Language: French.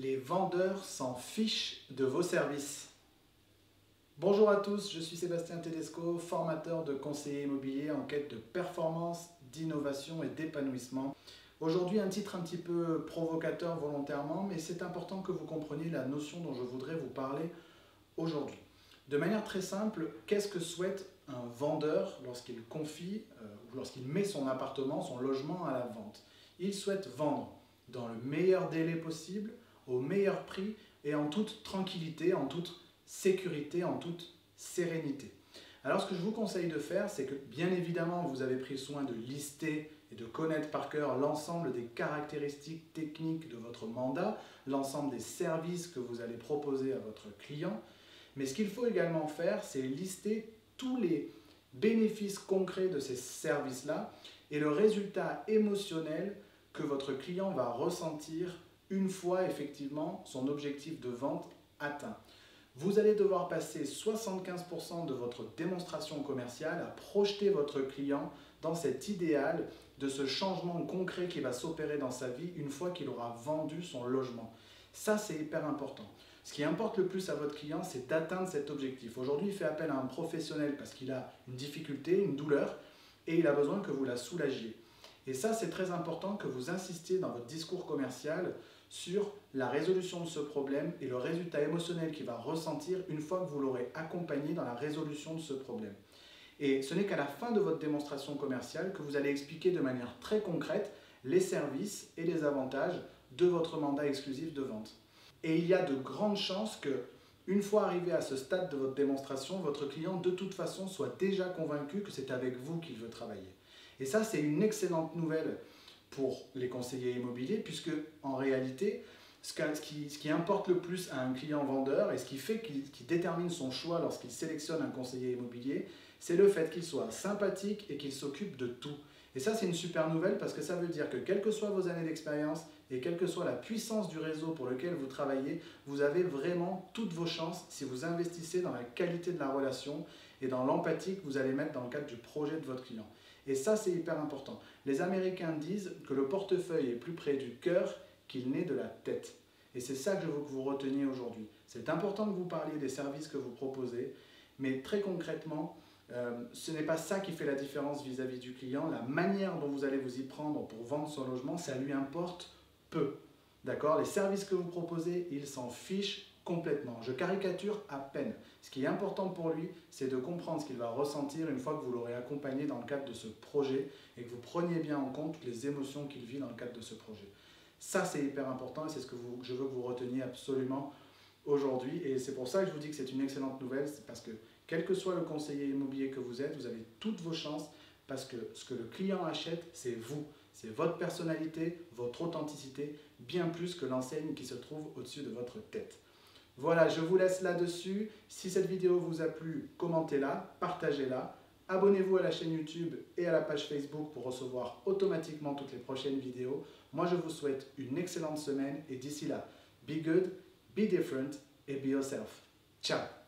Les vendeurs s'en fichent de vos services. Bonjour à tous, je suis Sébastien Tedesco, formateur de conseiller immobilier en quête de performance, d'innovation et d'épanouissement. Aujourd'hui, un titre un petit peu provocateur volontairement, mais c'est important que vous compreniez la notion dont je voudrais vous parler aujourd'hui. De manière très simple, qu'est-ce que souhaite un vendeur lorsqu'il confie ou lorsqu'il met son appartement, son logement à la vente? Il souhaite vendre dans le meilleur délai possible, au meilleur prix et en toute tranquillité, en toute sécurité, en toute sérénité. Alors ce que je vous conseille de faire, c'est que bien évidemment vous avez pris soin de lister et de connaître par cœur l'ensemble des caractéristiques techniques de votre mandat, l'ensemble des services que vous allez proposer à votre client. Mais ce qu'il faut également faire, c'est lister tous les bénéfices concrets de ces services-là et le résultat émotionnel que votre client va ressentir une fois effectivement son objectif de vente atteint. Vous allez devoir passer 75% de votre démonstration commerciale à projeter votre client dans cet idéal de ce changement concret qui va s'opérer dans sa vie une fois qu'il aura vendu son logement. Ça, c'est hyper important. Ce qui importe le plus à votre client, c'est d'atteindre cet objectif. Aujourd'hui, il fait appel à un professionnel parce qu'il a une difficulté, une douleur, et il a besoin que vous la soulagiez. Et ça, c'est très important que vous insistiez dans votre discours commercial sur la résolution de ce problème et le résultat émotionnel qu'il va ressentir une fois que vous l'aurez accompagné dans la résolution de ce problème. Et ce n'est qu'à la fin de votre démonstration commerciale que vous allez expliquer de manière très concrète les services et les avantages de votre mandat exclusif de vente. Et il y a de grandes chances que, une fois arrivé à ce stade de votre démonstration, votre client de toute façon soit déjà convaincu que c'est avec vous qu'il veut travailler. Et ça, c'est une excellente nouvelle pour les conseillers immobiliers, puisque en réalité, ce qui importe le plus à un client vendeur et ce qui fait qu'il détermine son choix lorsqu'il sélectionne un conseiller immobilier, c'est le fait qu'il soit sympathique et qu'il s'occupe de tout. Et ça, c'est une super nouvelle parce que ça veut dire que quelles que soient vos années d'expérience et quelle que soit la puissance du réseau pour lequel vous travaillez, vous avez vraiment toutes vos chances si vous investissez dans la qualité de la relation et dans l'empathie que vous allez mettre dans le cadre du projet de votre client. Et ça, c'est hyper important. Les Américains disent que le portefeuille est plus près du cœur qu'il n'est de la tête. Et c'est ça que je veux que vous reteniez aujourd'hui. C'est important que vous parliez des services que vous proposez, mais très concrètement, ce n'est pas ça qui fait la différence vis-à-vis du client. La manière dont vous allez vous y prendre pour vendre son logement, ça lui importe peu. D'accord? Les services que vous proposez, il s'en fiche complètement. Je caricature à peine. Ce qui est important pour lui, c'est de comprendre ce qu'il va ressentir une fois que vous l'aurez accompagné dans le cadre de ce projet et que vous preniez bien en compte toutes les émotions qu'il vit dans le cadre de ce projet. Ça, c'est hyper important et c'est ce que je veux que vous reteniez absolument aujourd'hui. Et c'est pour ça que je vous dis que c'est une excellente nouvelle, c'est parce que quel que soit le conseiller immobilier que vous êtes, vous avez toutes vos chances parce que ce que le client achète, c'est vous. C'est votre personnalité, votre authenticité, bien plus que l'enseigne qui se trouve au-dessus de votre tête. Voilà, je vous laisse là-dessus. Si cette vidéo vous a plu, commentez-la, partagez-la. Abonnez-vous à la chaîne YouTube et à la page Facebook pour recevoir automatiquement toutes les prochaines vidéos. Moi, je vous souhaite une excellente semaine et d'ici là, be good, be different et be yourself. Ciao!